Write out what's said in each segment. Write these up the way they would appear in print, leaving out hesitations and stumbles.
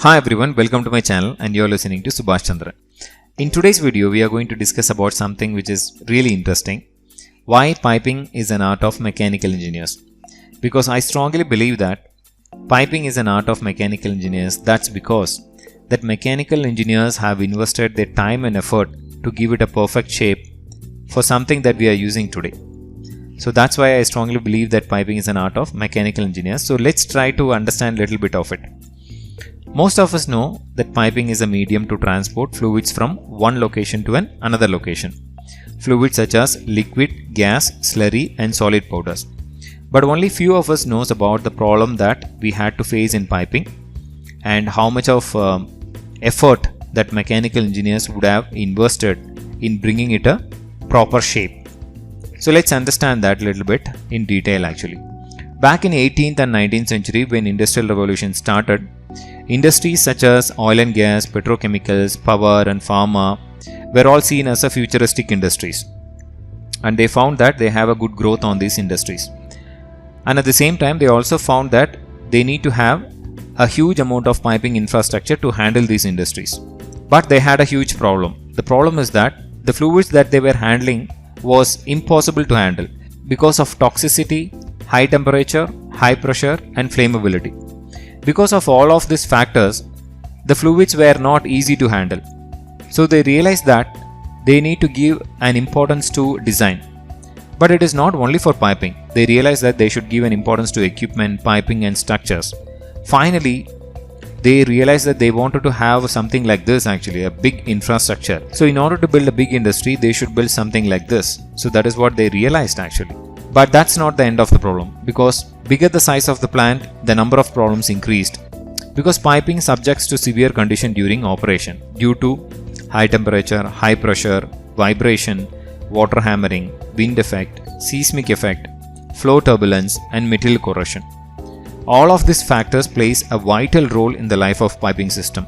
Hi everyone, welcome to my channel and you're listening to Subhash Chandran. In today's video, we are going to discuss about something which is really interesting. Why piping is an art of mechanical engineers. Because I strongly believe that piping is an art of mechanical engineers. That's because that mechanical engineers have invested their time and effort to give it a perfect shape for something that we are using today. So that's why I strongly believe that piping is an art of mechanical engineers. So let's try to understand a little bit of it. Most of us know that piping is a medium to transport fluids from one location to another location. Fluids such as liquid, gas, slurry and solid powders. But only few of us knows about the problem that we had to face in piping and how much of effort that mechanical engineers would have invested in bringing it a proper shape. So let's understand that a little bit in detail actually. Back in 18th and 19th century when Industrial Revolution started, industries such as oil and gas, petrochemicals, power and pharma were all seen as a futuristic industries. And they found that they have a good growth on these industries. And at the same time, they also found that they need to have a huge amount of piping infrastructure to handle these industries. But they had a huge problem. The problem is that the fluids that they were handling was impossible to handle because of toxicity, high temperature, high pressure and flammability. Because of all of these factors, the fluids were not easy to handle. So they realized that they need to give an importance to design. But it is not only for piping. They realized that they should give an importance to equipment, piping and structures. Finally, they realized that they wanted to have something like this actually, a big infrastructure. So in order to build a big industry, they should build something like this. So that is what they realized actually. But that's not the end of the problem, because bigger the size of the plant, the number of problems increased. Because piping subjects to severe condition during operation due to high temperature, high pressure, vibration, water hammering, wind effect, seismic effect, flow turbulence and material corrosion. All of these factors plays a vital role in the life of piping system.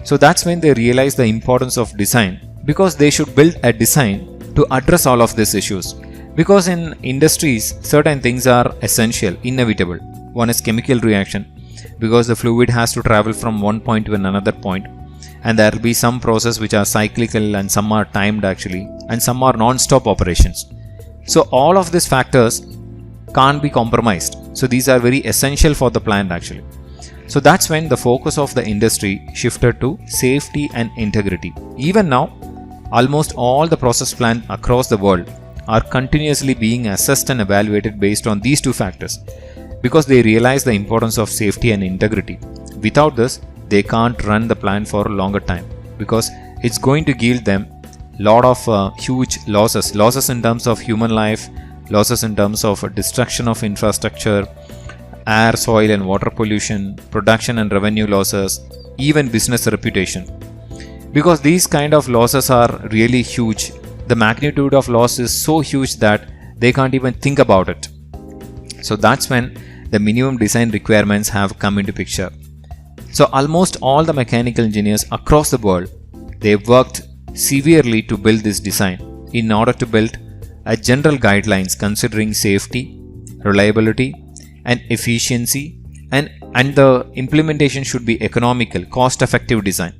So that's when they realized the importance of design, because they should build a design to address all of these issues. Because in industries, certain things are essential, inevitable. One is chemical reaction, because the fluid has to travel from one point to another point, and there will be some process which are cyclical and some are timed actually, and some are non-stop operations. So all of these factors can't be compromised. So these are very essential for the plant actually. So that's when the focus of the industry shifted to safety and integrity. Even now, almost all the process plants across the world are continuously being assessed and evaluated based on these two factors, because they realize the importance of safety and integrity. Without this, they can't run the plant for a longer time, because it's going to yield them lot of huge losses in terms of human life, losses in terms of destruction of infrastructure, air, soil and water pollution, production and revenue losses, even business reputation. Because these kind of losses are really huge. The magnitude of loss is so huge that they can't even think about it. So that's when the minimum design requirements have come into picture. So almost all the mechanical engineers across the world, they worked severely to build this design in order to build a general guidelines considering safety, reliability and efficiency, and the implementation should be economical, cost-effective design.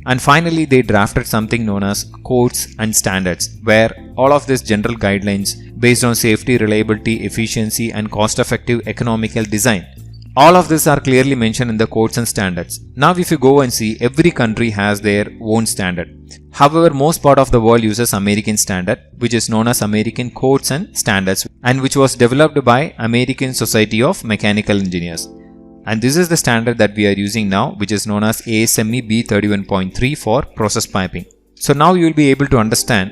And finally, they drafted something known as codes and standards, where all of these general guidelines based on safety, reliability, efficiency and cost-effective economical design. All of these are clearly mentioned in the codes and standards. Now if you go and see, every country has their own standard. However, most part of the world uses American standard, which is known as American Codes and Standards, and which was developed by American Society of Mechanical Engineers. And this is the standard that we are using now, which is known as ASME B31.3 for process piping. So now you will be able to understand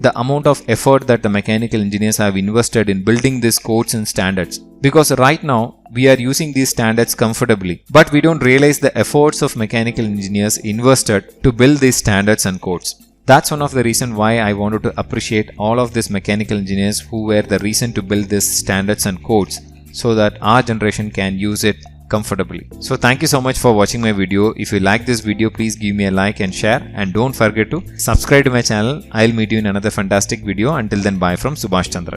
the amount of effort that the mechanical engineers have invested in building these codes and standards. Because right now we are using these standards comfortably, but we don't realize the efforts of mechanical engineers invested to build these standards and codes. That's one of the reasons why I wanted to appreciate all of these mechanical engineers who were the reason to build these standards and codes, so that our generation can use it comfortably. So thank you so much for watching my video. If you like this video, please give me a like and share, and don't forget to subscribe to my channel. I'll meet you in another fantastic video. Until then, bye from Subhash Chandran.